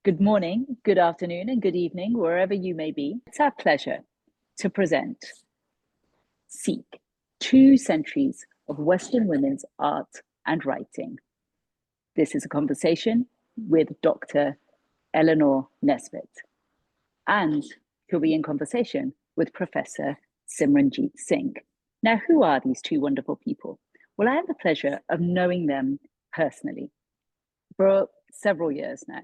Good morning, good afternoon, and good evening, wherever you may be. It's our pleasure to present Sikh, 2 centuries of Western women's art and writing. This is a conversation with Dr. Eleanor Nesbitt, and he'll be in conversation with Professor Simranjeet Singh. Now, who are these 2 wonderful people? Well, I have the pleasure of knowing them personally for several years now.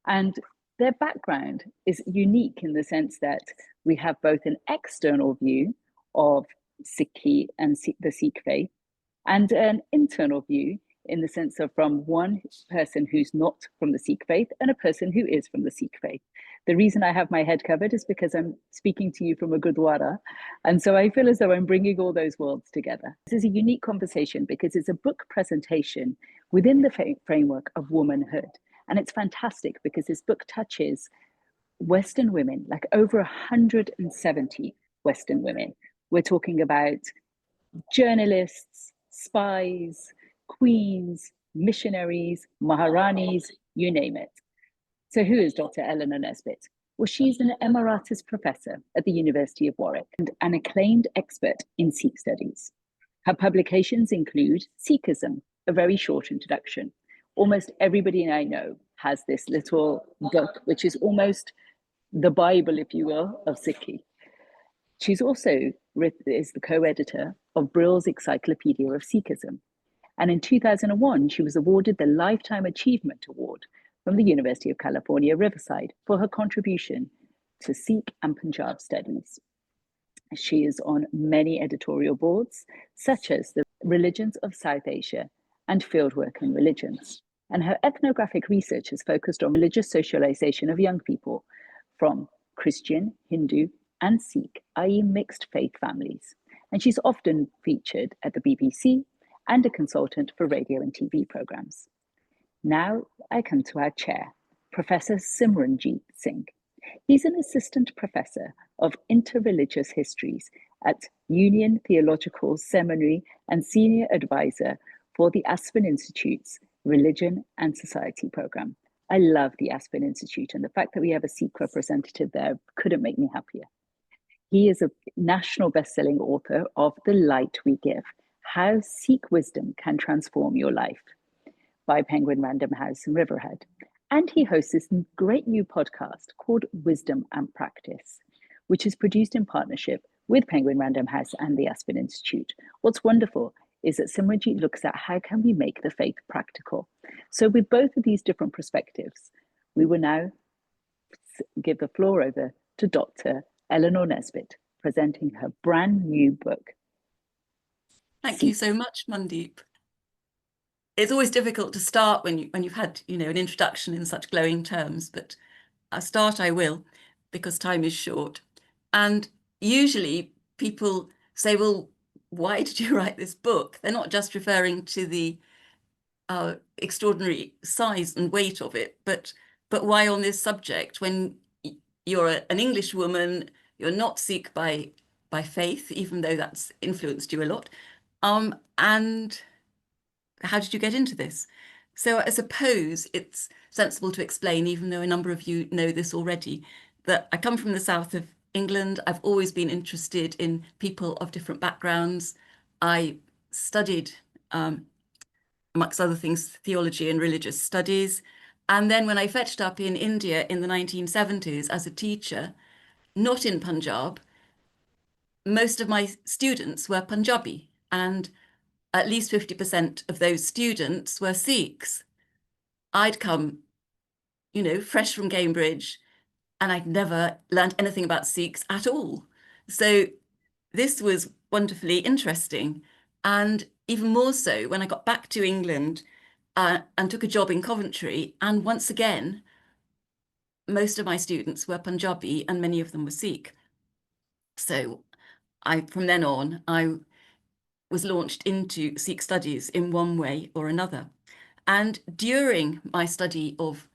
And their background is unique in the sense that we have both an external view of Sikhi and the Sikh faith and an internal view in the sense of from one person who's not from the Sikh faith and a person who is from the Sikh faith. The reason I have my head covered is because I'm speaking to you from a Gurdwara. And so I feel as though I'm bringing all those worlds together. This is a unique conversation because it's a book presentation within the framework of womanhood. And it's fantastic because this book touches Western women, like over 170 Western women. We're talking about journalists, spies, queens, missionaries, maharanis, you name it. So who is Dr. Eleanor Nesbitt? Well, she's an emeritus professor at the University of Warwick and an acclaimed expert in Sikh studies. Her publications include Sikhism, a very short introduction. Almost everybody I know has this little book, which is almost the Bible, if you will, of Sikhi. She's also is the co-editor of Brill's Encyclopedia of Sikhism. And in 2001, she was awarded the Lifetime Achievement Award from the University of California, Riverside for her contribution to Sikh and Punjab studies. She is on many editorial boards, such as the Religions of South Asia and Fieldwork in Religions. And her ethnographic research is focused on religious socialization of young people from Christian, Hindu, and Sikh, i.e. mixed faith families. And she's often featured at the BBC and a consultant for radio and TV programs. Now I come to our chair, Professor Simranjeet Singh. He's an assistant professor of interreligious histories at Union Theological Seminary and senior advisor for the Aspen Institute's Religion and Society program. I love the Aspen Institute, and the fact that we have a Sikh representative there couldn't make me happier. He is a national best-selling author of The Light We Give, How Sikh Wisdom Can Transform Your Life by Penguin Random House in Riverhead. And he hosts this great new podcast called Wisdom and Practice, which is produced in partnership with Penguin Random House and the Aspen Institute. What's wonderful is that Simranjeet looks at how can we make the faith practical. So with both of these different perspectives, we will now give the floor over to Dr. Eleanor Nesbitt, presenting her brand new book. Thank you so much, Mandeep. It's always difficult to start when you've had an introduction in such glowing terms, but I'll start I will, because time is short. And usually people say, well, why did you write this book? They're not just referring to the extraordinary size and weight of it, but why on this subject when you're an English woman, you're not Sikh by faith, even though that's influenced you a lot. And how did you get into this? So I suppose it's sensible to explain, even though a number of you know this already, that I come from the south of England. I've always been interested in people of different backgrounds. I studied, amongst other things, theology and religious studies. And then when I fetched up in India in the 1970s as a teacher, not in Punjab, most of my students were Punjabi, and at least 50% of those students were Sikhs. I'd come, fresh from Cambridge, and I'd never learned anything about Sikhs at all. So this was wonderfully interesting. And even more so when I got back to England and took a job in Coventry. And once again, most of my students were Punjabi and many of them were Sikh. So from then on, I was launched into Sikh studies in one way or another. And during my study of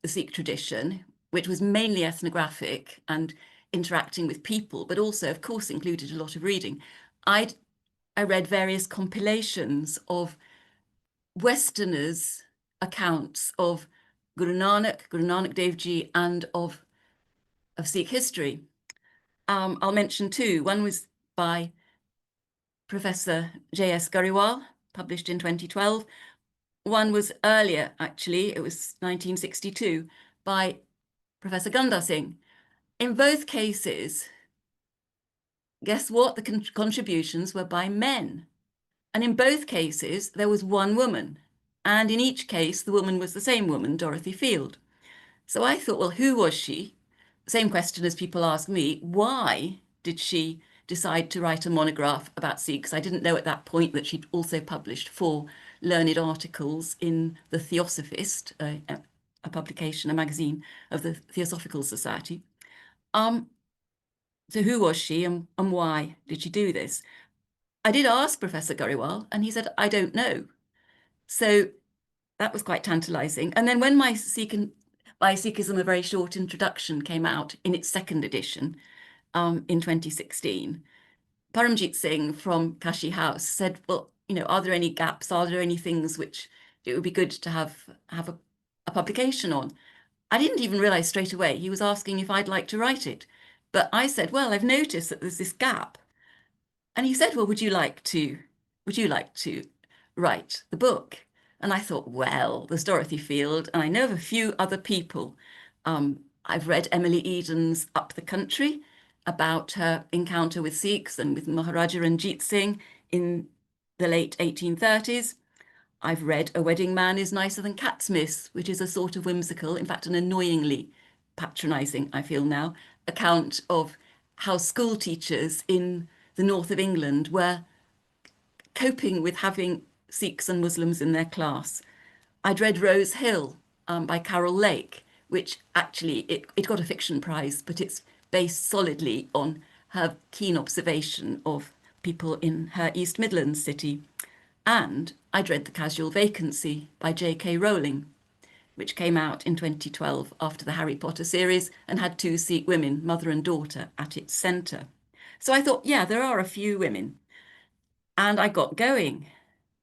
the Sikh tradition, which was mainly ethnographic and interacting with people, but also, of course, included a lot of reading, I read various compilations of Westerners' accounts of Guru Nanak Dev Ji, and of Sikh history. I'll mention two. One was by Professor J.S. Gariwal, published in 2012. One was earlier, actually, it was 1962, by Professor Gunda Singh. In both cases, guess what? The contributions were by men. And in both cases, there was one woman. And in each case, the woman was the same woman, Dorothy Field. So I thought, well, who was she? Same question as people ask me, why did she decide to write a monograph about Sikhs? I didn't know at that point that she'd also published 4 learned articles in the Theosophist, a publication, a magazine of the Theosophical Society. So who was she and why did she do this? I did ask Professor Gariwal and he said, I don't know. So that was quite tantalizing. And then when my Sikhism, a very short introduction, came out in its 2nd edition in 2016, Paramjit Singh from Kashi House said, well, are there any gaps? Are there any things which it would be good to have a publication on? I didn't even realize straight away he was asking if I'd like to write it. But I said, well, I've noticed that there's this gap. And he said, well, would you like to write the book? And I thought, well, there's Dorothy Field, and I know of a few other people. I've read Emily Eden's Up the Country about her encounter with Sikhs and with Maharaja Ranjit Singh in the late 1830s. I've read A Wedding Man is Nicer Than Catsmith, which is a sort of whimsical, in fact, an annoyingly patronizing, I feel now, account of how school teachers in the north of England were coping with having Sikhs and Muslims in their class. I'd read Rose Hill by Carol Lake, which actually, it got a fiction prize, but it's based solidly on her keen observation of people in her East Midlands city. And I'd read The Casual Vacancy by J.K. Rowling, which came out in 2012 after the Harry Potter series and had 2 Sikh women, mother and daughter, at its centre. So I thought, yeah, there are a few women. And I got going.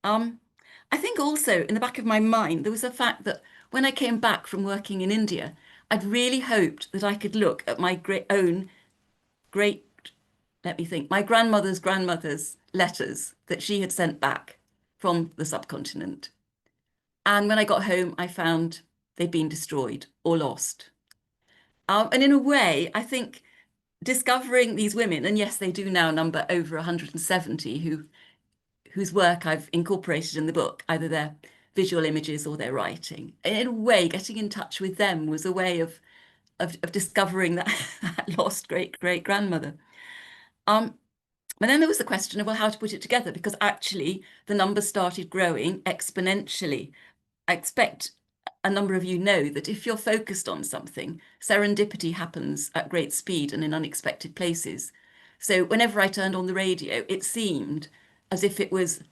I think also in the back of my mind, there was the fact that when I came back from working in India, I'd really hoped that I could look at my my grandmother's letters that she had sent back from the subcontinent. And when I got home, I found they'd been destroyed or lost. And in a way, I think discovering these women, and yes, they do now number over 170 whose work I've incorporated in the book, either their visual images or their writing. In a way, getting in touch with them was a way of discovering that lost great-great-grandmother. And then there was the question of, well, how to put it together, because actually the numbers started growing exponentially. I expect a number of you know that if you're focused on something, serendipity happens at great speed and in unexpected places. So whenever I turned on the radio, it seemed as if it was,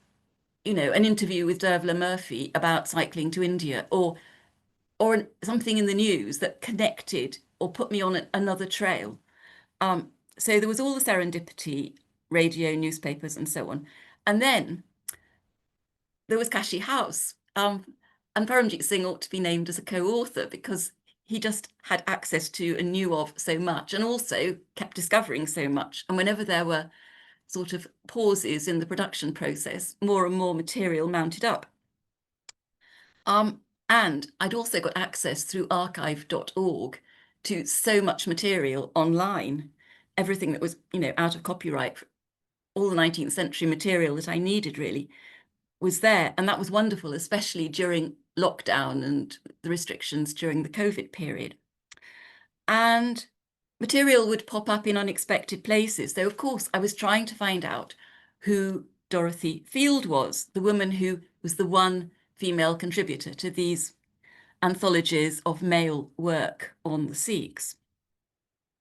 an interview with Dervla Murphy about cycling to India, or something in the news that connected or put me on another trail. So there was all the serendipity, radio, newspapers, and so on. And then there was Kashi House. And Paramjit Singh ought to be named as a co-author because he just had access to and knew of so much, and also kept discovering so much. And whenever there were sort of pauses in the production process, more and more material mounted up. And I'd also got access through archive.org to so much material online, everything that was, out of copyright, all the 19th century material that I needed really was there. And that was wonderful, especially during lockdown and the restrictions during the COVID period. And material would pop up in unexpected places. So of course, I was trying to find out who Dorothy Field was, the woman who was the one female contributor to these anthologies of male work on the Sikhs.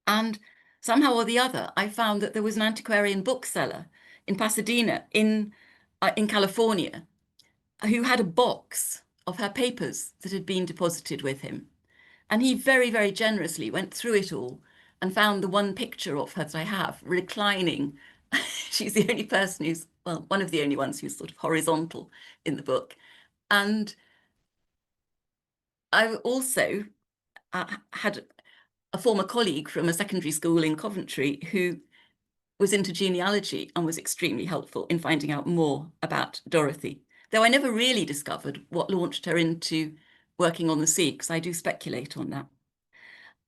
And somehow or the other, I found that there was an antiquarian bookseller in Pasadena, in California, who had a box of her papers that had been deposited with him. And he very, very generously went through it all and found the one picture of her that I have reclining. She's the only person who's, well, one of the only ones who's sort of horizontal in the book. And I also had a former colleague from a secondary school in Coventry who was into genealogy and was extremely helpful in finding out more about Dorothy, though I never really discovered what launched her into working on the Sikhs. I do speculate on that.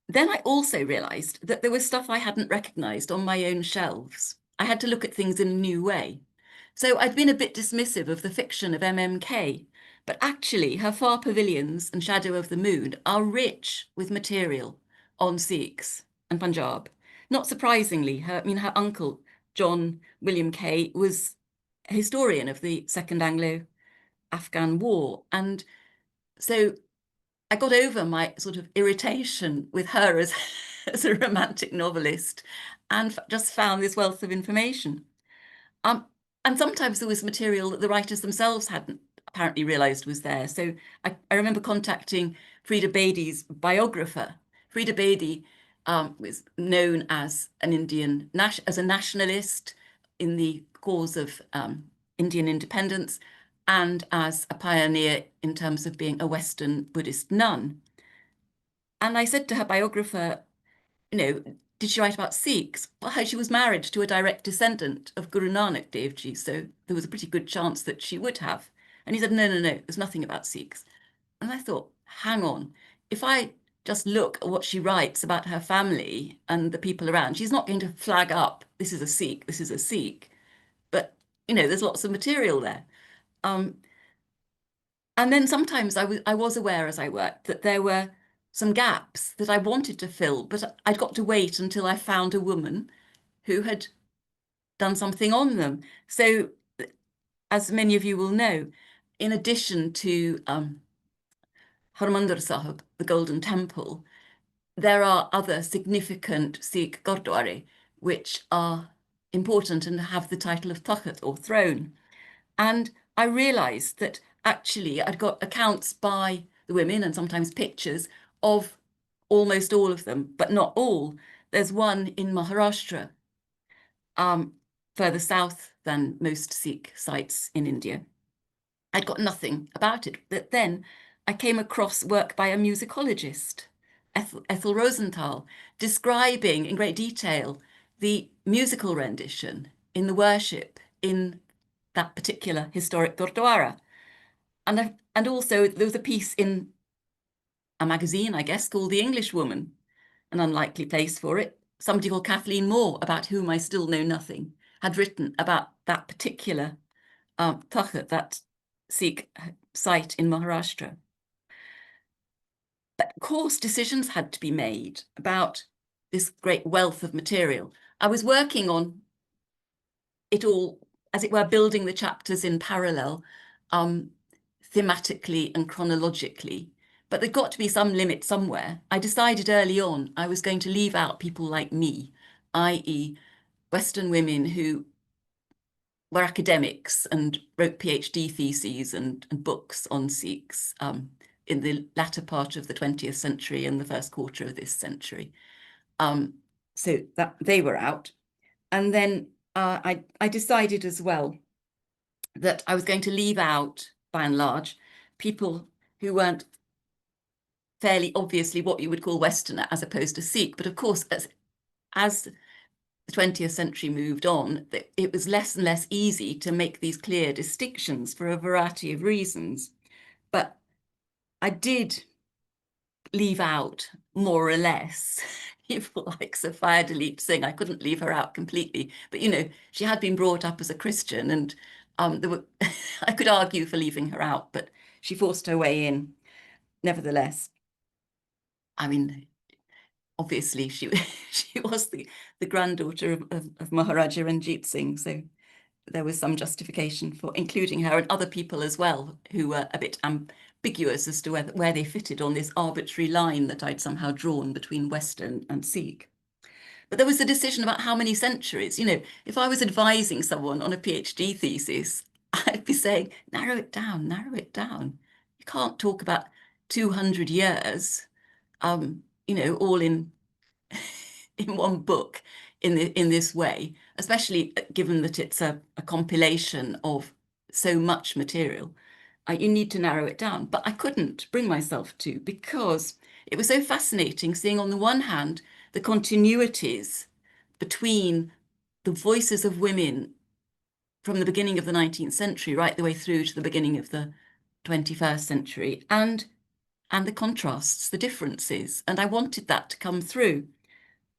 Then I also realised that there was stuff I hadn't recognised on my own shelves. I had to look at things in a new way. So I'd been a bit dismissive of the fiction of MMK, but actually her Far Pavilions and Shadow of the Moon are rich with material on Sikhs and Punjab. Not surprisingly, her uncle, John William Kay, was a historian of the Second Anglo-Afghan War. And so I got over my sort of irritation with her as, as a romantic novelist and just found this wealth of information. Um, and sometimes there was material that the writers themselves hadn't apparently realised was there. So I remember contacting Frida Bedi's biographer. Frida Bedi was known as an as a nationalist in the cause of Indian independence and as a pioneer in terms of being a Western Buddhist nun. And I said to her biographer, did she write about Sikhs? Well, she was married to a direct descendant of Guru Nanak Dev Ji, so there was a pretty good chance that she would have. And he said, no, there's nothing about Sikhs. And I thought, hang on, if I just look at what she writes about her family and the people around, she's not going to flag up, this is a Sikh, this is a Sikh. But, there's lots of material there. And then sometimes I was aware as I worked that there were some gaps that I wanted to fill, but I'd got to wait until I found a woman who had done something on them. So, as many of you will know, in addition to Harmandir Sahib, the Golden Temple, there are other significant Sikh Gurdwara which are important and have the title of Takht or throne. And I realised that actually I'd got accounts by the women and sometimes pictures of almost all of them, but not all. There's one in Maharashtra, further south than most Sikh sites in India. I'd got nothing about it, but then I came across work by a musicologist, Ethel Rosenthal, describing in great detail the musical rendition in the worship in that particular historic Gurdwara. And also there was a piece in a magazine, I guess, called The Englishwoman, an unlikely place for it. Somebody called Kathleen Moore, about whom I still know nothing, had written about that particular Takht, that Sikh site in Maharashtra. But of course, decisions had to be made about this great wealth of material. I was working on it all, as it were, building the chapters in parallel, thematically and chronologically. But there'd got to be some limit somewhere. I decided early on I was going to leave out people like me, i.e. Western women who were academics and wrote PhD theses and books on Sikhs in the latter part of the 20th century and the first quarter of this century. So that they were out. And then I decided as well that I was going to leave out, by and large, people who weren't fairly obviously what you would call Westerner as opposed to Sikh. But of course, as the 20th century moved on, it was less and less easy to make these clear distinctions for a variety of reasons. But I did leave out, more or less, people like Sophia Dalip Singh. I couldn't leave her out completely, but she had been brought up as a Christian, and there were I could argue for leaving her out, but she forced her way in nevertheless. I mean, obviously she she was the granddaughter of Maharaja Ranjit Singh, so there was some justification for including her and other people as well who were a bit ambiguous as to where they fitted on this arbitrary line that I'd somehow drawn between Western and Sikh. But there was a decision about how many centuries. If I was advising someone on a PhD thesis, I'd be saying, narrow it down, narrow it down. You can't talk about 200 years, all in one book in this way, especially given that it's a compilation of so much material. You need to narrow it down. But I couldn't bring myself to, because it was so fascinating seeing, on the one hand, the continuities between the voices of women from the beginning of the 19th century right the way through to the beginning of the 21st century, and the contrasts, the differences. And I wanted that to come through.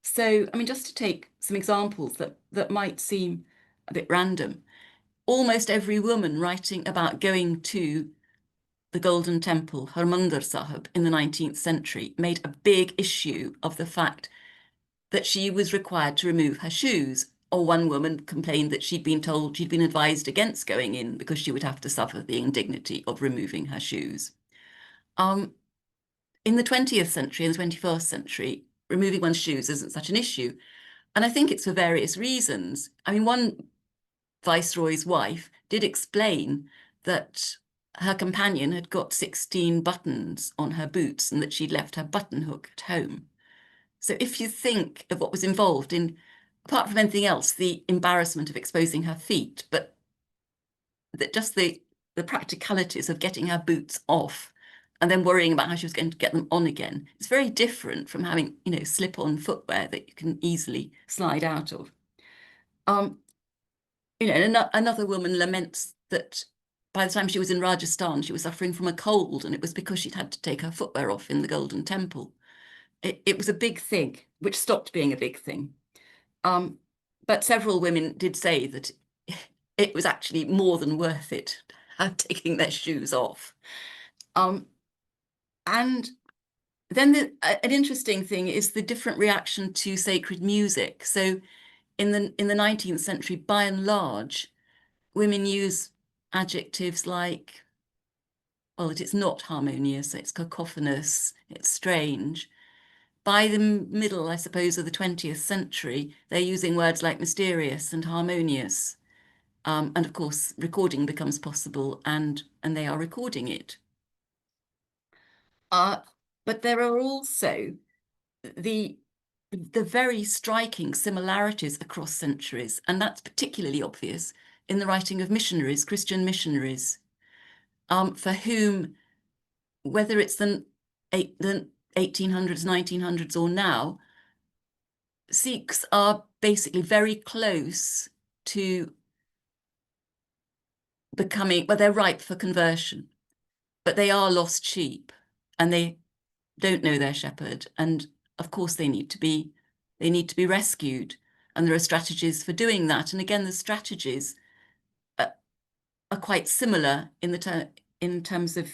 So, I mean, just to take some examples that might seem a bit random, almost every woman writing about going to the Golden Temple, Harmandir Sahib, in the 19th century made a big issue of the fact that she was required to remove her shoes. Or one woman complained that she'd been advised against going in because she would have to suffer the indignity of removing her shoes. In the 20th century and the 21st century, removing one's shoes isn't such an issue. And I think it's for various reasons. I mean, one viceroy's wife did explain that her companion had got 16 buttons on her boots and that she'd left her button hook at home. So if you think of what was involved in, apart from anything else, the embarrassment of exposing her feet, but that just the practicalities of getting her boots off and then worrying about how she was going to get them on again, it's very different from having, slip-on footwear that you can easily slide out of. Another woman laments that by the time she was in Rajasthan, she was suffering from a cold, and it was because she'd had to take her footwear off in the Golden Temple. It was a big thing, which stopped being a big thing. But several women did say that it was actually more than worth it taking their shoes off. And then an interesting thing is the different reaction to sacred music. So in the 19th century, by and large, women use adjectives like, well, it's not harmonious, it's cacophonous, it's strange. By the middle, I suppose, of the 20th century, they're using words like mysterious and harmonious. And of course, recording becomes possible, and they are recording it. But there are also the very striking similarities across centuries, and that's particularly obvious in the writing of missionaries, Christian missionaries, for whom, whether it's the 1800s, 1900s, or now, Sikhs are basically very close to becoming, well, they're ripe for conversion, but they are lost sheep and they don't know their shepherd. And of course they need to be rescued. And there are strategies for doing that. And again, the strategies are quite similar in terms of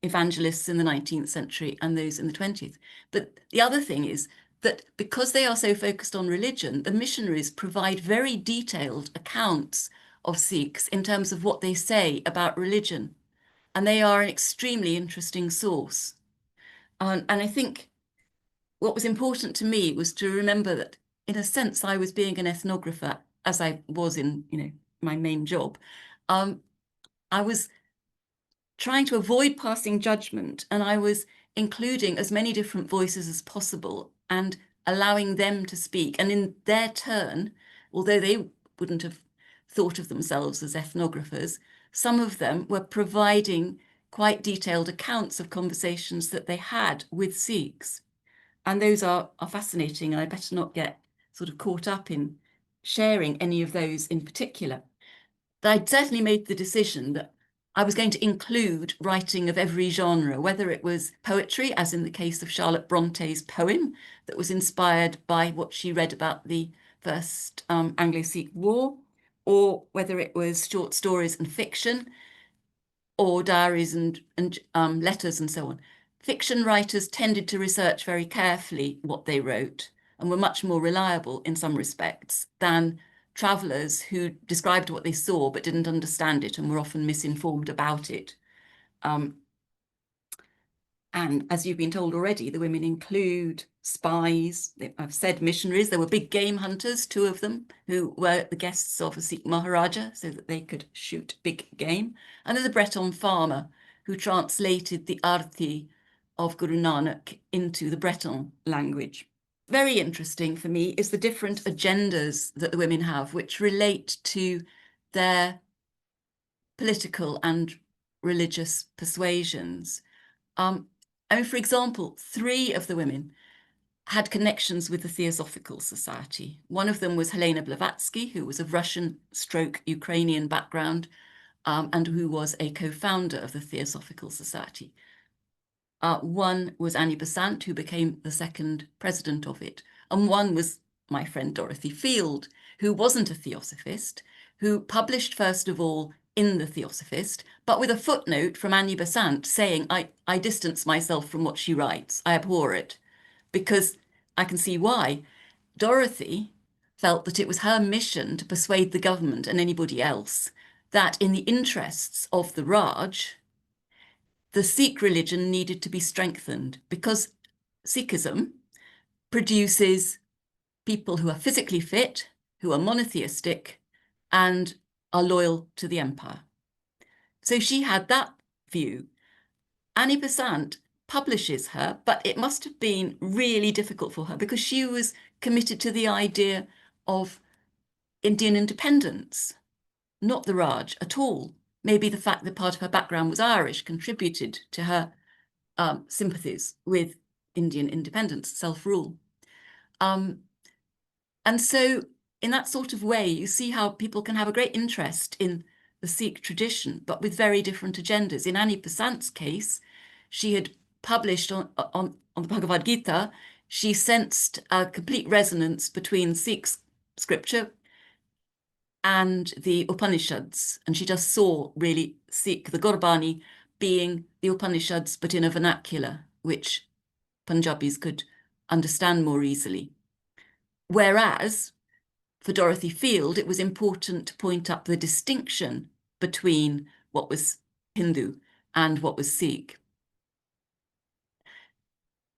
evangelists in the 19th century and those in the 20th. But the other thing is that because they are so focused on religion, the missionaries provide very detailed accounts of Sikhs in terms of what they say about religion. And they are an extremely interesting source. And I think what was important to me was to remember that, in a sense, I was being an ethnographer, as I was in, my main job. I was trying to avoid passing judgment, and I was including as many different voices as possible and allowing them to speak. And in their turn, although they wouldn't have thought of themselves as ethnographers, some of them were providing quite detailed accounts of conversations that they had with Sikhs. And those are fascinating, and I better not get sort of caught up in sharing any of those in particular. But I'd certainly made the decision that I was going to include writing of every genre, whether it was poetry, as in the case of Charlotte Bronte's poem that was inspired by what she read about the First Anglo-Sikh War, or whether it was short stories and fiction, or diaries and letters and so on. Fiction writers tended to research very carefully what they wrote and were much more reliable in some respects than travellers who described what they saw but didn't understand it and were often misinformed about it. And as you've been told already, the women include spies. I've said missionaries. There were big game hunters, two of them, who were the guests of a Sikh Maharaja so that they could shoot big game. And there's a Breton farmer who translated the Arti of Guru Nanak into the Breton language. Very interesting for me is the different agendas that the women have, which relate to their political and religious persuasions. I mean, for example, 3 of the women had connections with the Theosophical Society. One of them was Helena Blavatsky, who was of Russian/Ukrainian background, and who was a co-founder of the Theosophical Society. One was Annie Besant, who became the 2nd president of it. And one was my friend Dorothy Field, who wasn't a Theosophist, who published, first of all, in the Theosophist, but with a footnote from Annie Besant saying, I distance myself from what she writes. I abhor it. Because I can see why. Dorothy felt that it was her mission to persuade the government and anybody else that in the interests of the Raj, the Sikh religion needed to be strengthened, because Sikhism produces people who are physically fit, who are monotheistic, and are loyal to the empire. So she had that view. Annie Besant publishes her, but it must have been really difficult for her because she was committed to the idea of Indian independence, not the Raj at all. Maybe the fact that part of her background was Irish contributed to her sympathies with Indian independence, self-rule. And so in that sort of way, you see how people can have a great interest in the Sikh tradition, but with very different agendas. In Annie Besant's case, she had published on the Bhagavad Gita. She sensed a complete resonance between Sikh scripture and the Upanishads. And she just saw really Sikh, the Gurbani, being the Upanishads, but in a vernacular, which Punjabis could understand more easily. Whereas for Dorothy Field, it was important to point up the distinction between what was Hindu and what was Sikh.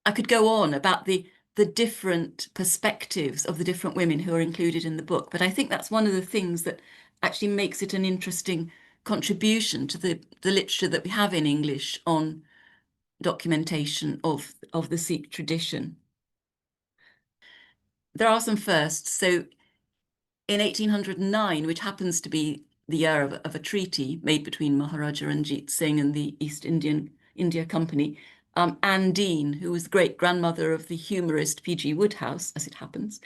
I could go on about the different perspectives of the different women who are included in the book, but I think that's one of the things that actually makes it an interesting contribution to the literature that we have in English on documentation of the Sikh tradition. There are some firsts. So in 1809, which happens to be the year of a treaty made between Maharaja Ranjit Singh and the East India Company, Anne Dean, who was the great-grandmother of the humorist P.G. Wodehouse, as it happens,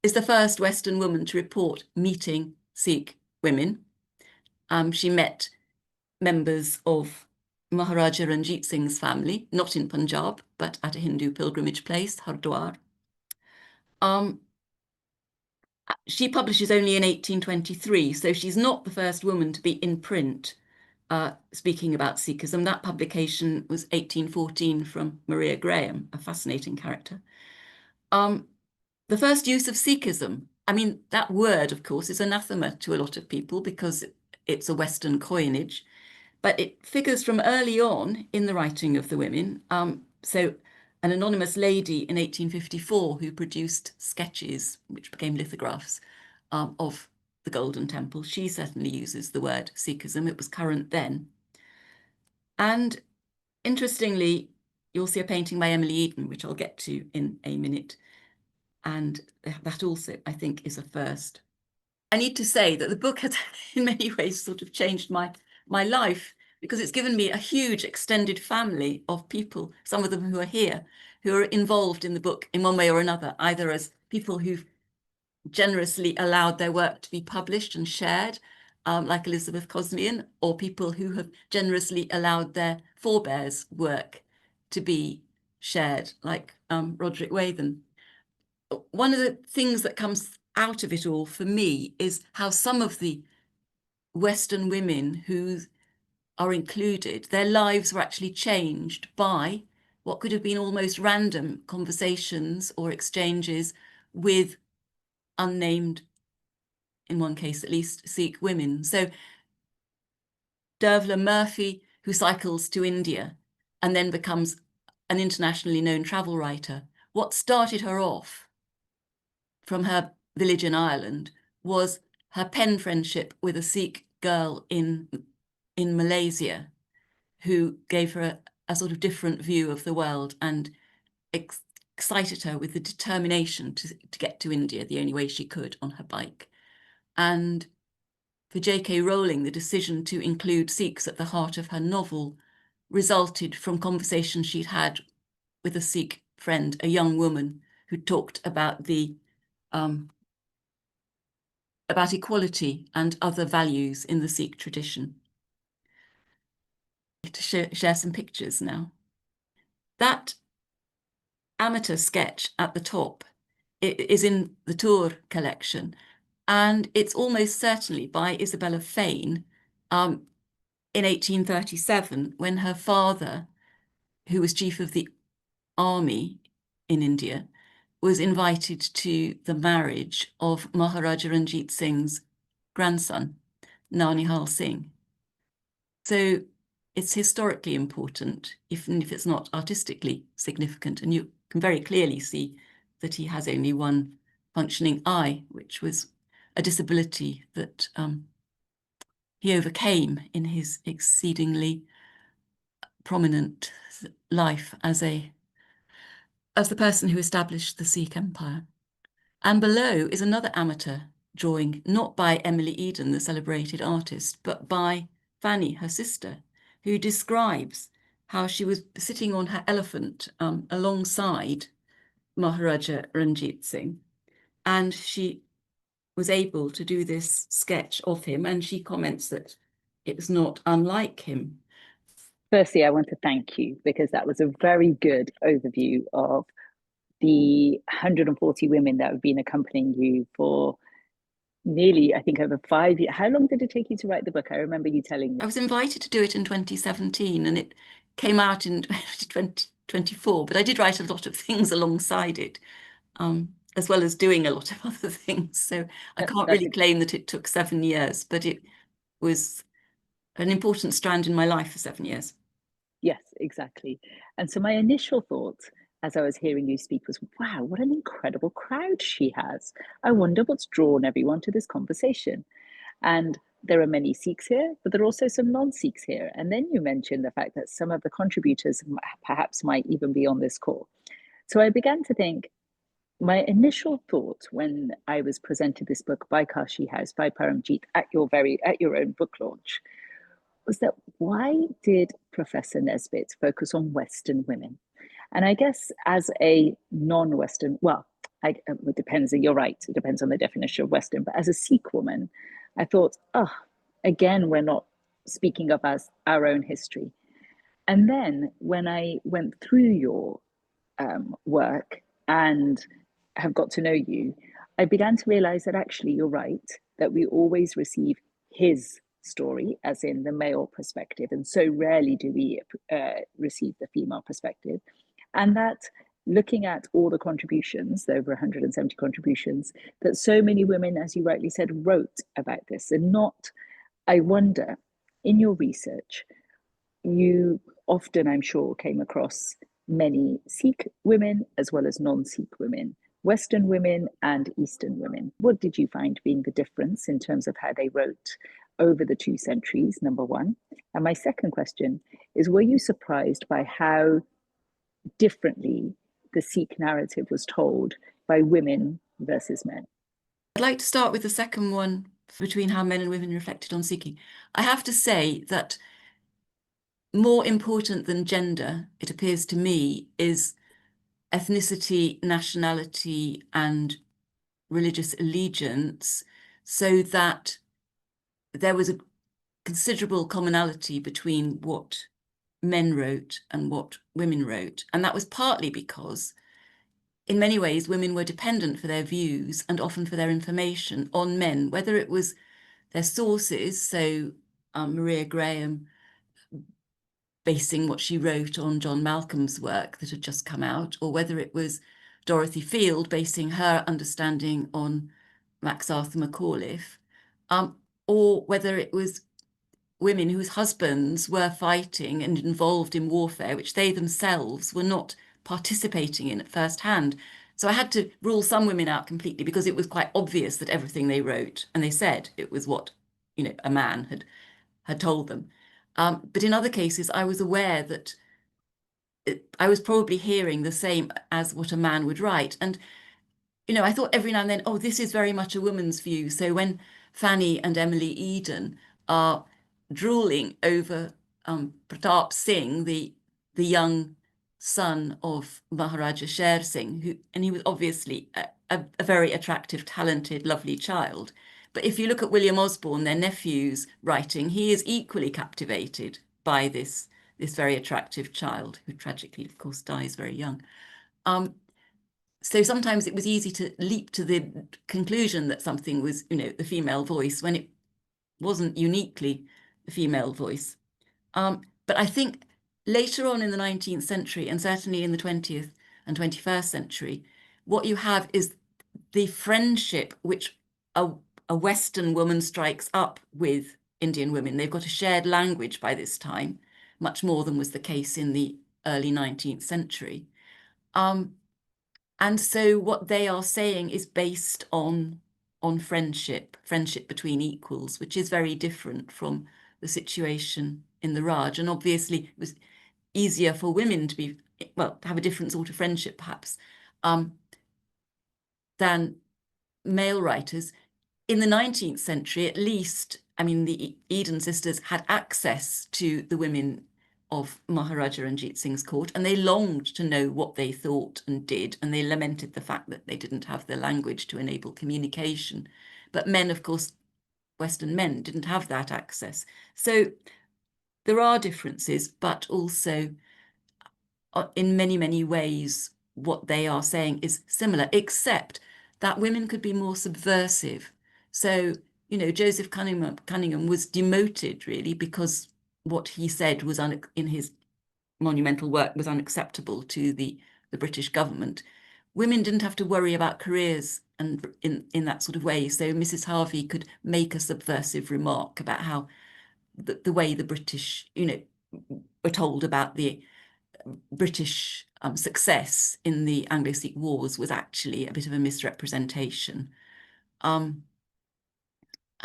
is the first Western woman to report meeting Sikh women. She met members of Maharaja Ranjit Singh's family, not in Punjab, but at a Hindu pilgrimage place, Hardwar. She publishes only in 1823, so she's not the first woman to be in print speaking about Sikhism. That publication was 1814 from Maria Graham, a fascinating character. The first use of Sikhism, I mean, that word, of course, is anathema to a lot of people because it's a Western coinage, but it figures from early on in the writing of the women. So an anonymous lady in 1854 who produced sketches, which became lithographs, of the Golden Temple, she certainly uses the word Sikhism. It was current then. And interestingly, you'll see a painting by Emily Eden, which I'll get to in a minute. And that also, I think, is a first. I need to say that the book has in many ways sort of changed my life, because it's given me a huge extended family of people, some of them who are here, who are involved in the book in one way or another, either as people who've generously allowed their work to be published and shared, like Elizabeth Cosmian, or people who have generously allowed their forebears' work to be shared, like Roderick Wathen. One of the things that comes out of it all for me is how some of the Western women who are included, their lives were actually changed by what could have been almost random conversations or exchanges with unnamed, in one case at least, Sikh women. So Dervla Murphy, who cycles to India and then becomes an internationally known travel writer, what started her off from her village in Ireland was her pen friendship with a Sikh girl in Malaysia, who gave her a sort of different view of the world and excited her with the determination to get to India the only way she could on her bike. And For J.K. Rowling, the decision to include Sikhs at the heart of her novel resulted from conversations she'd had with a Sikh friend, a young woman who talked about about equality and other values in the Sikh tradition. To share some pictures now. That amateur sketch at the top is in the Tour collection, and it's almost certainly by Isabella Fane in 1837, when her father, who was chief of the army in India, was invited to the marriage of Maharaja Ranjit Singh's grandson, Nanihal Singh. So it's historically important, even if it's not artistically significant. And you can very clearly see that he has only one functioning eye, which was a disability that he overcame in his exceedingly prominent life as the person who established the Sikh Empire. And below is another amateur drawing, not by Emily Eden, the celebrated artist, but by Fanny, her sister, who describes how she was sitting on her elephant alongside Maharaja Ranjit Singh, and she was able to do this sketch of him, and she comments that it was not unlike him. Firstly, I want to thank you, because that was a very good overview of the 140 women that have been accompanying you for nearly, I think, over 5 years. How long did it take you to write the book? I remember you telling me. I was invited to do it in 2017, and it came out in 2024, but I did write a lot of things alongside it, as well as doing a lot of other things. So I can't really claim that it took 7 years, but it was an important strand in my life for 7 years. Yes, exactly. And so my initial thought as I was hearing you speak was, wow, what an incredible crowd she has. I wonder what's drawn everyone to this conversation. And there are many Sikhs here, but there are also some non-Sikhs here. And then you mentioned the fact that some of the contributors perhaps might even be on this call. So I began to think, my initial thought when I was presented this book by Kashi House, by Paramjeet, at your own book launch, was that why did Professor Nesbitt focus on Western women? And I guess as a non-Western, well, it depends, you're right, it depends on the definition of Western, but as a Sikh woman, I thought, again, we're not speaking of as our own history. And then when I went through your work and have got to know you, I began to realize that actually you're right, that we always receive his story, as in the male perspective, and so rarely do we receive the female perspective. And that looking at all the contributions, the over 170 contributions, that so many women, as you rightly said, wrote about this. And not, I wonder, in your research, you often, I'm sure, came across many Sikh women as well as non-Sikh women, Western women and Eastern women. What did you find being the difference in terms of how they wrote over the 2 centuries, number one? And my second question is, were you surprised by how differently the Sikh narrative was told by women versus men? I'd like to start with the second one, between how men and women reflected on Sikhi. I have to say that more important than gender, it appears to me, is ethnicity, nationality, and religious allegiance, so that there was a considerable commonality between what men wrote and what women wrote. And that was partly because, in many ways, women were dependent for their views and often for their information on men, whether it was their sources, so Maria Graham basing what she wrote on John Malcolm's work that had just come out, or whether it was Dorothy Field basing her understanding on Max Arthur Macauliffe, or whether it was women whose husbands were fighting and involved in warfare, which they themselves were not participating in at first hand. So I had to rule some women out completely because it was quite obvious that everything they wrote and they said it was what, a man had told them. But in other cases, I was aware that I was probably hearing the same as what a man would write. And, I thought every now and then, oh, this is very much a woman's view. So when Fanny and Emily Eden are drooling over Pratap Singh, the young son of Maharaja Sher Singh, and he was obviously a very attractive, talented, lovely child. But if you look at William Osborne, their nephew's writing, he is equally captivated by this very attractive child, who tragically, of course, dies very young. So sometimes it was easy to leap to the conclusion that something was, the female voice when it wasn't uniquely the female voice. But I think later on in the 19th century, and certainly in the 20th and 21st century, what you have is the friendship which a Western woman strikes up with Indian women. They've got a shared language by this time, much more than was the case in the early 19th century. And so what they are saying is based on friendship between equals, which is very different from the situation in the Raj. And obviously it was easier for women to have a different sort of friendship perhaps than male writers. In the 19th century, at least, I mean, the Eden sisters had access to the women of Maharaja Ranjit Singh's court, and they longed to know what they thought and did, and they lamented the fact that they didn't have the language to enable communication. But men, of course, Western men didn't have that access. So there are differences, but also in many, many ways, what they are saying is similar, except that women could be more subversive. So, Joseph Cunningham was demoted really because what he said was in his monumental work was unacceptable to the British government. Women didn't have to worry about careers and in that sort of way. So Mrs. Harvey could make a subversive remark about how the way the British, were told about the British success in the Anglo-Sikh wars was actually a bit of a misrepresentation.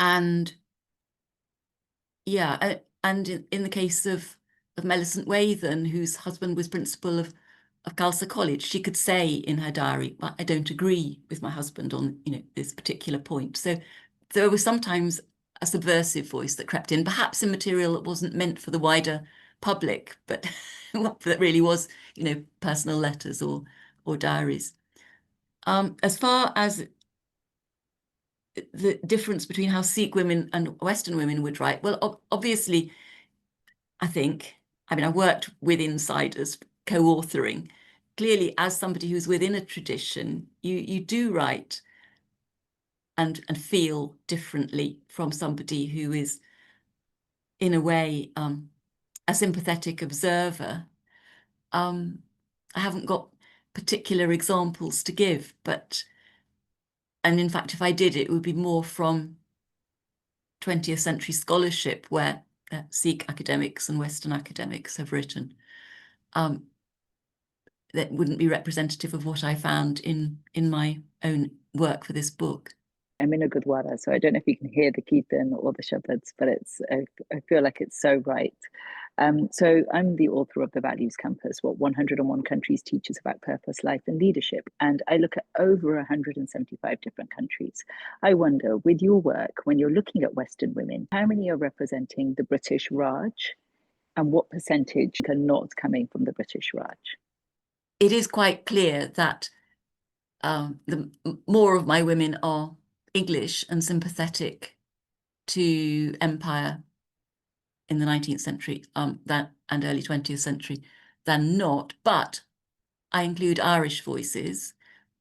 And yeah, and in the case of Millicent Wathen, whose husband was principal of Khalsa College, she could say in her diary, well, I don't agree with my husband on this particular point. So there was sometimes a subversive voice that crept in, perhaps in material that wasn't meant for the wider public, but that really was, personal letters or diaries. As far as the difference between how Sikh women and Western women would write, well, obviously, I worked with insiders, co-authoring. Clearly, as somebody who's within a tradition, you do write and feel differently from somebody who is, in a way, a sympathetic observer. I haven't got particular examples to give, and in fact, if I did, it would be more from 20th century scholarship where Sikh academics and Western academics have written. That wouldn't be representative of what I found in my own work for this book. I'm in a Gurdwara, so I don't know if you can hear the kirtan or the shabads, but I feel like it's so right. So I'm the author of The Values Compass, what 101 countries teach us about purpose, life, and leadership. And I look at over 175 different countries. I wonder, with your work, when you're looking at Western women, how many are representing the British Raj, and what percentage are not coming from the British Raj? It is quite clear that more of my women are English and sympathetic to empire in the 19th century and early 20th century than not, but I include Irish voices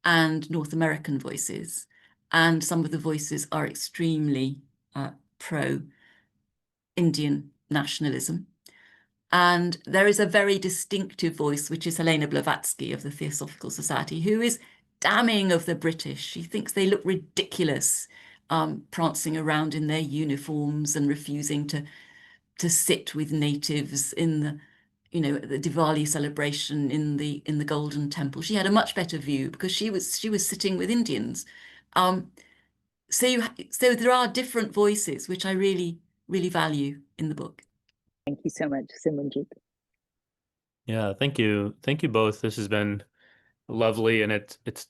and North American voices, and some of the voices are extremely pro-Indian nationalism. And there is a very distinctive voice, which is Helena Blavatsky of the Theosophical Society, who is damning of the British. She thinks they look ridiculous, prancing around in their uniforms and refusing to sit with natives in the the Diwali celebration in the Golden Temple. She had a much better view because she was sitting with Indians. So there are different voices which I really, really value in the book. Thank you so much, Simranjit. Yeah, thank you both. This has been lovely, and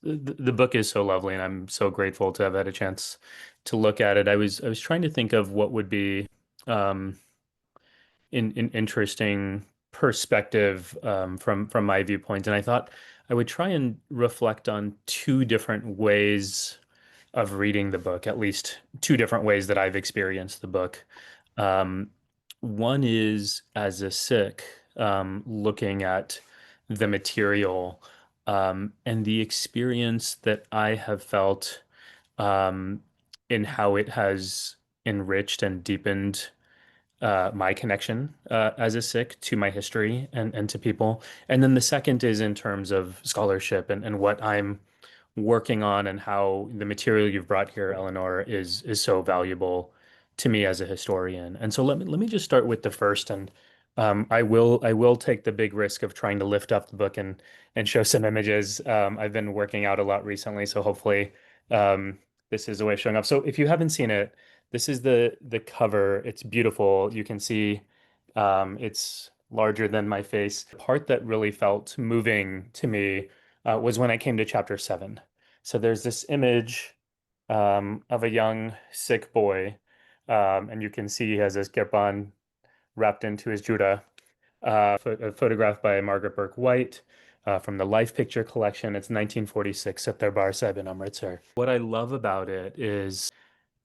the book is so lovely, and I'm so grateful to have had a chance to look at it. I was trying to think of what would be um, in interesting perspective from my viewpoint, and I thought I would try and reflect on two different ways of reading the book, at least two different ways that I've experienced the book. Um, One is as a Sikh, looking at the material and the experience that I have felt um, in how it has enriched and deepened my connection as a Sikh to my history and to people. And then the second is in terms of scholarship and what I'm working on and how the material you've brought here, Eleanor, is so valuable to me as a historian. And so let me just start with the first, and I will take the big risk of trying to lift up the book and show some images. I've been working out a lot recently, so hopefully um, this is a way of showing up. So if you haven't seen it, this is the cover. It's beautiful. You can see it's larger than my face. The part that really felt moving to me was when I came to chapter 7. So there's this image of a young Sikh boy, and you can see he has his kirpan wrapped into his juda, a photograph by Margaret Burke White from the Life Picture Collection. It's 1946 at Darbar Sahib in Amritsar. What I love about it is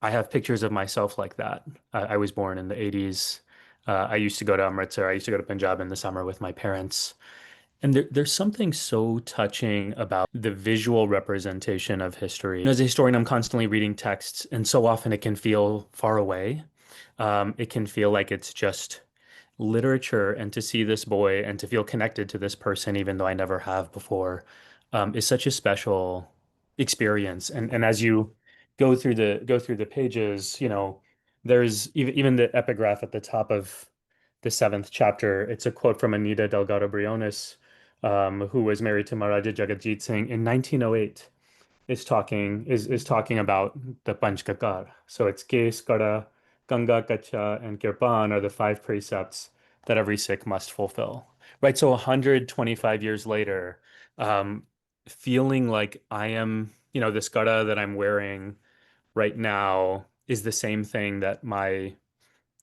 I have pictures of myself like that. I was born in the 80s. I used to go to Amritsar. I used to go to Punjab in the summer with my parents. And there's something so touching about the visual representation of history. As a historian, I'm constantly reading texts, and so often it can feel far away. It can feel like it's just literature, and to see this boy and to feel connected to this person, even though I never have before, is such a special experience. And as you go through the pages, there's even the epigraph at the top of the seventh chapter. It's a quote from Anita Delgado Briones, who was married to Maharaja Jagatjit Singh in 1908. Is talking about the Panchkakar. So it's Kes, Kara, Ganga, Kacha, and Kirpan are the five precepts that every Sikh must fulfill. Right. So 125 years later, um, feeling like I am, this Kara that I'm wearing right now is the same thing that my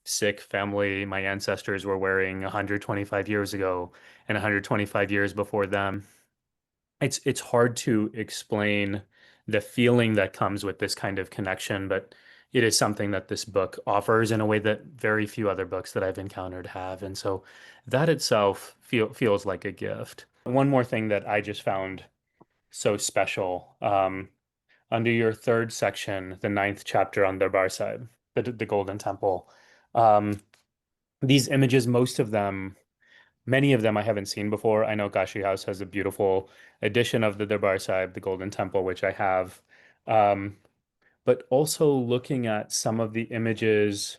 Sikh family, my ancestors were wearing 125 years ago and 125 years before them. It's hard to explain the feeling that comes with this kind of connection, but it is something that this book offers in a way that very few other books that I've encountered have. And so that itself feels like a gift. One more thing that I just found so special, under your third section, the ninth chapter on Darbar Sahib, the Golden Temple. Um, these images, many of them I haven't seen before. I know Kashi House has a beautiful edition of the Darbar Sahib, the Golden Temple, which I have. Um, but also looking at some of the images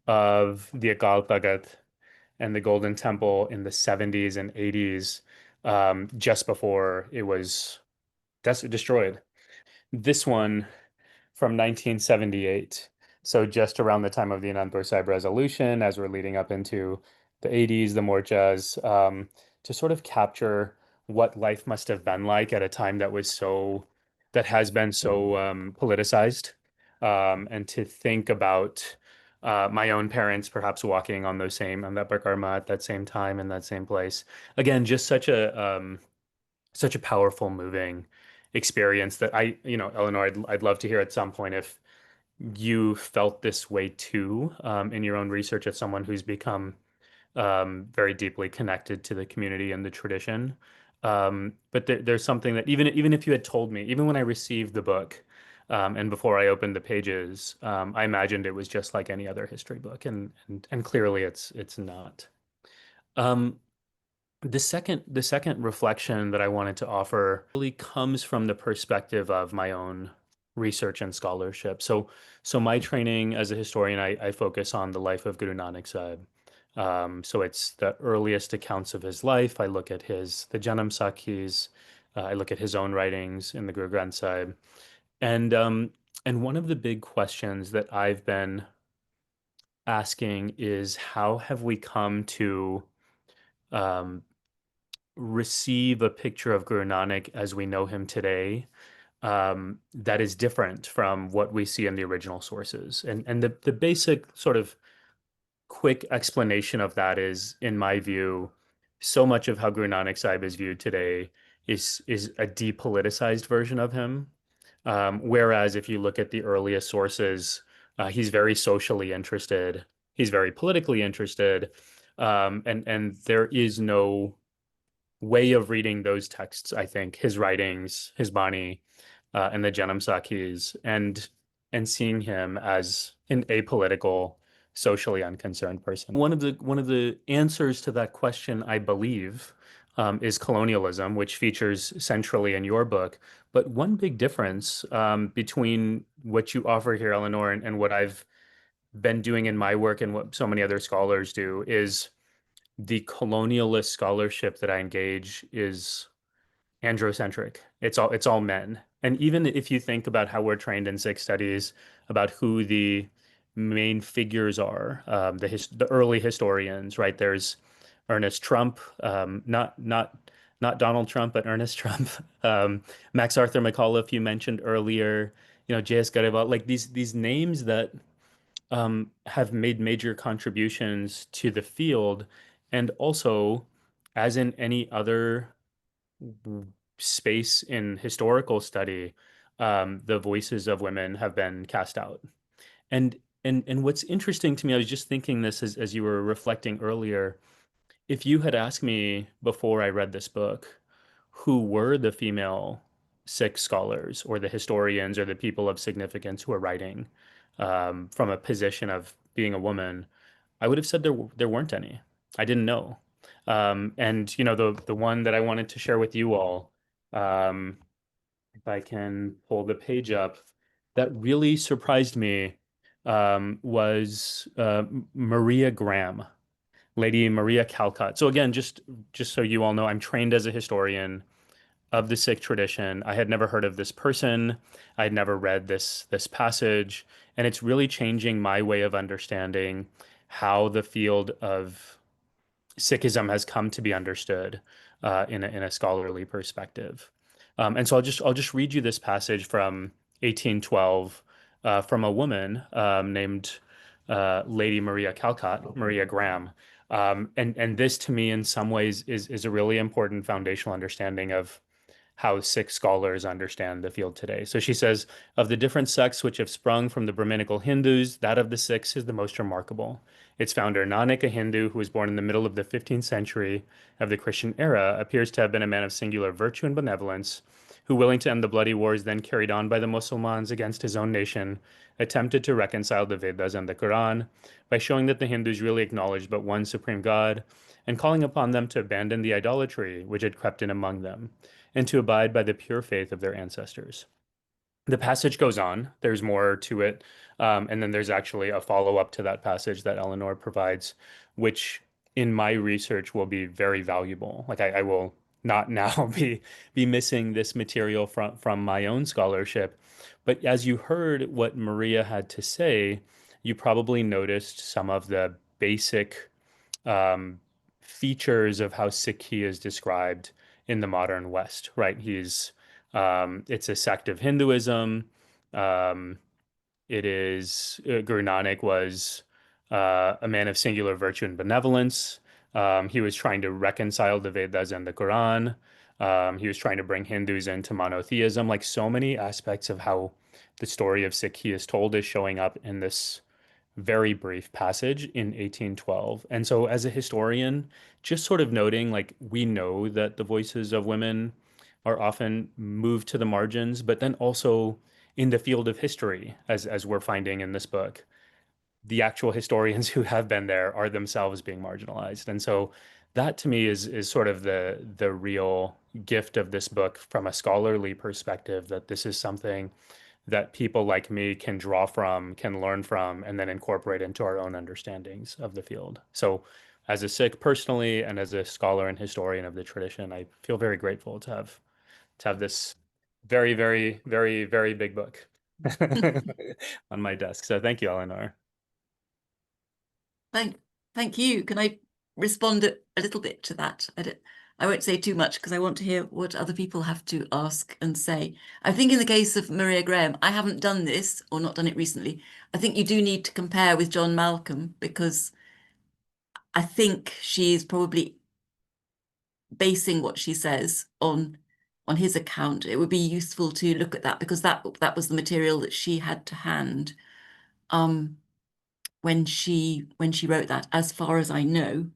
of the Akal Tagat and the Golden Temple in the 70s and 80s, just before it was destroyed. This one from 1978. So just around the time of the Anandpur Sahib resolution, as we're leading up into the 80s, the Morchas, to sort of capture what life must have been like at a time that has been so politicized, and to think about my own parents perhaps walking on that Bakarma at that same time in that same place. Again, just such a powerful, moving experience that Eleanor, I'd love to hear at some point if you felt this way too, in your own research as someone who's become very deeply connected to the community and the tradition. But there's something that even if you had told me, even when I received the book, and before I opened the pages, I imagined it was just like any other history book, and clearly it's not. Um, the second reflection that I wanted to offer really comes from the perspective of my own research and scholarship. So my training as a historian, I focus on the life of Guru Nanak Sahib. So it's the earliest accounts of his life. I look at the Janam Sakhis. I look at his own writings in the Guru Granth Sahib. And one of the big questions that I've been asking is how have we come to um, receive a picture of Guru Nanak as we know him today, that is different from what we see in the original sources. And the basic sort of quick explanation of that is, in my view, so much of how Guru Nanak Sahib is viewed today is a depoliticized version of him. Whereas if you look at the earliest sources, he's very socially interested, he's very politically interested, and there is no way of reading those texts, I think, his writings, his Bani, and the Janam Sakhis, and seeing him as an apolitical, socially unconcerned person. One of the answers to that question, I believe, is colonialism, which features centrally in your book. But one big difference between what you offer here, Eleanor, and what I've been doing in my work and what so many other scholars do is the colonialist scholarship that I engage is androcentric. It's all men. And even if you think about how we're trained in Sikh studies, about who the main figures are, the early historians, right? There's Ernest Trump, not Donald Trump, but Ernest Trump. Max Arthur McAuliffe, you mentioned earlier. J.S. Garewal, like these names that have made major contributions to the field, and also, as in any other space in historical study, the voices of women have been cast out. And what's interesting to me, I was just thinking this as you were reflecting earlier, if you had asked me before I read this book, who were the female Sikh scholars or the historians or the people of significance who are writing from a position of being a woman, I would have said there weren't any. I didn't know. And the one that I wanted to share with you all, if I can pull the page up, that really surprised me was Maria Graham, Lady Maria Calcott. So again, just so you all know, I'm trained as a historian of the Sikh tradition. I had never heard of this person. I had never read this passage, and it's really changing my way of understanding how the field of Sikhism has come to be understood in a scholarly perspective. And so I'll just read you this passage from 1812 from a woman named Lady Maria Calcott, Maria Graham. And this to me in some ways is a really important foundational understanding of how Sikh scholars understand the field today. So she says, of the different sects which have sprung from the Brahminical Hindus, that of the Sikhs is the most remarkable. Its founder, Nanak, a Hindu who was born in the middle of the 15th century of the Christian era, appears to have been a man of singular virtue and benevolence, who, willing to end the bloody wars then carried on by the Mussulmans against his own nation, attempted to reconcile the Vedas and the Quran by showing that the Hindus really acknowledged but one supreme God, and calling upon them to abandon the idolatry which had crept in among them, and to abide by the pure faith of their ancestors. The passage goes on, there's more to it, and then there's actually a follow-up to that passage that Eleanor provides, which in my research will be very valuable. Like I will not now be missing this material from my own scholarship. But as you heard what Maria had to say, you probably noticed some of the basic um, features of how Sikhi is described in the modern West, right? It's a sect of Hinduism. Um, it is Guru Nanak was a man of singular virtue and benevolence. He was trying to reconcile the Vedas and the Quran. He was trying to bring Hindus into monotheism. Like so many aspects of how the story of Sikhi is told is showing up in this very brief passage in 1812. And so as a historian, just sort of noting, like, we know that the voices of women are often moved to the margins, but then also in the field of history, as we're finding in this book, the actual historians who have been there are themselves being marginalized. And so that to me is sort of the real gift of this book from a scholarly perspective, that this is something that people like me can draw from, can learn from, and then incorporate into our own understandings of the field. So as a Sikh personally, and as a scholar and historian of the tradition, I feel very grateful to have this very, very, very, very big book on my desk. So thank you, Eleanor. Thank you. Can I respond a little bit to that? I won't say too much because I want to hear what other people have to ask and say. I think in the case of Maria Graham, I haven't done this or not done it recently. I think you do need to compare with John Malcolm, because I think she is probably basing what she says on his account. It would be useful to look at that, because that was the material that she had to hand when she wrote that, as far as I know.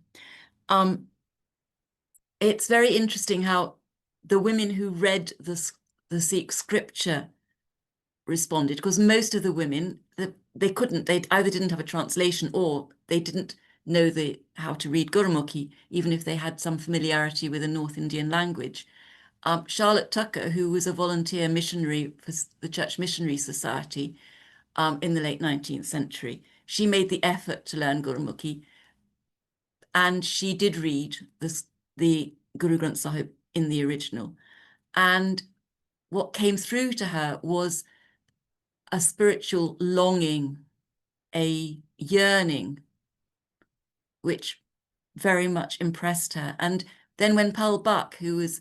It's very interesting how the women who read the Sikh scripture responded, because most of the women, they either didn't have a translation or they didn't know how to read Gurmukhi, even if they had some familiarity with a North Indian language. Charlotte Tucker, who was a volunteer missionary for the Church Missionary Society in the late 19th century, she made the effort to learn Gurmukhi, and she did read the Guru Granth Sahib in the original. And what came through to her was a spiritual longing, a yearning, which very much impressed her. And then when Pearl Buck, who was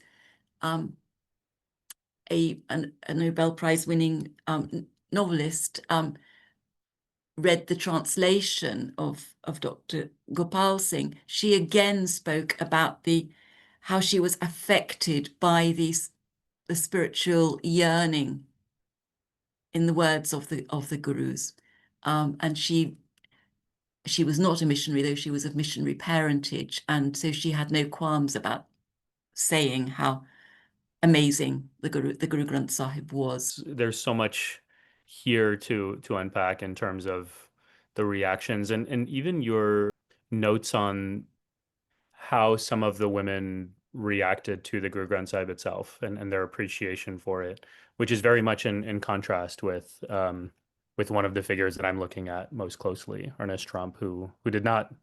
a Nobel Prize winning novelist, read the translation of Dr. Gopal Singh, she again spoke about how she was affected by the spiritual yearning in the words of the gurus. And she was not a missionary, though she was of missionary parentage, and so she had no qualms about saying how amazing the Guru Granth Sahib was. There's so much here to unpack in terms of the reactions and even your notes on how some of the women reacted to the Guru Granth Sahib itself and their appreciation for it, which is very much in contrast with one of the figures that I'm looking at most closely, Ernest Trump, who did not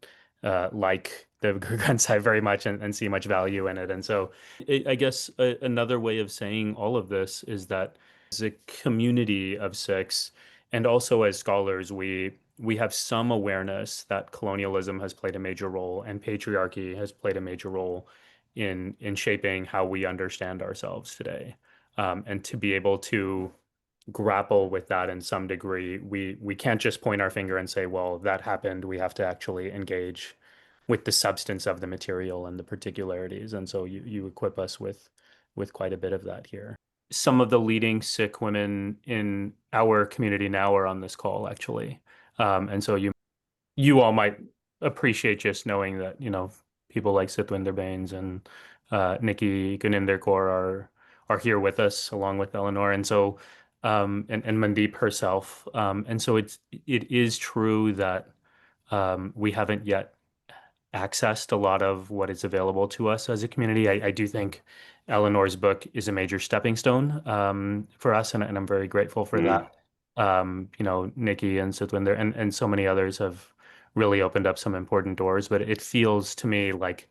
like the Guru Granth Sahib very much and see much value in it. And so I guess another way of saying all of this is that as a community of Sikhs and also as scholars, we have some awareness that colonialism has played a major role and patriarchy has played a major role in shaping how we understand ourselves today. And to be able to grapple with that in some degree, we can't just point our finger and say, well, that happened. We have to actually engage with the substance of the material and the particularities. And so you equip us with quite a bit of that here. Some of the leading Sikh women in our community now are on this call, actually. And so you all might appreciate just knowing that, people like Sitwinder Baines and Nikki Guninder Kaur are here with us along with Eleanor. And so and Mandeep herself. And so it is true that we haven't yet accessed a lot of what is available to us as a community. I do think Eleanor's book is a major stepping stone for us, and I'm very grateful for that. Nikki and Sitwinder and so many others have really opened up some important doors, but it feels to me like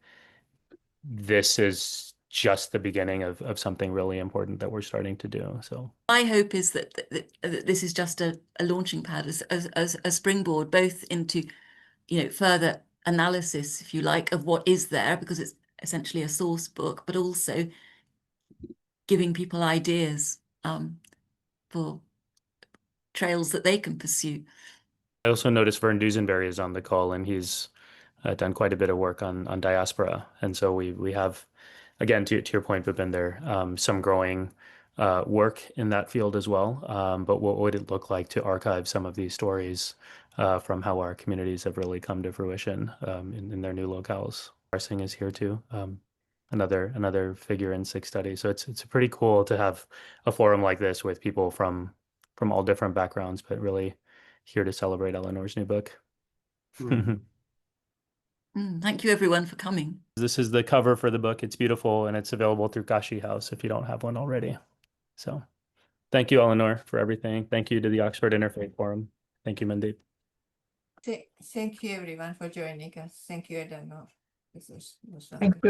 this is just the beginning of something really important that we're starting to do. So my hope is that this is just a launching pad, as a springboard, both into further analysis, if you like, of what is there, because it's essentially a source book, but also giving people ideas for trails that they can pursue. I also noticed Vern Duesenberry is on the call, and he's done quite a bit of work on diaspora. And so we have, again, to your point, Bhupinder, some growing work in that field as well. But what would it look like to archive some of these stories from how our communities have really come to fruition in their new locales? Singh is here too, another figure in Sikh study. So it's pretty cool to have a forum like this with people from all different backgrounds, but really here to celebrate Eleanor's new book. Thank you, everyone, for coming. This is the cover for the book. It's beautiful, and it's available through Kashi House if you don't have one already. So thank you, Eleanor, for everything. Thank you to the Oxford Interfaith Forum. Thank you, Mandeep. Thank you, everyone, for joining us. Thank you, Eleanor. This was Thank you.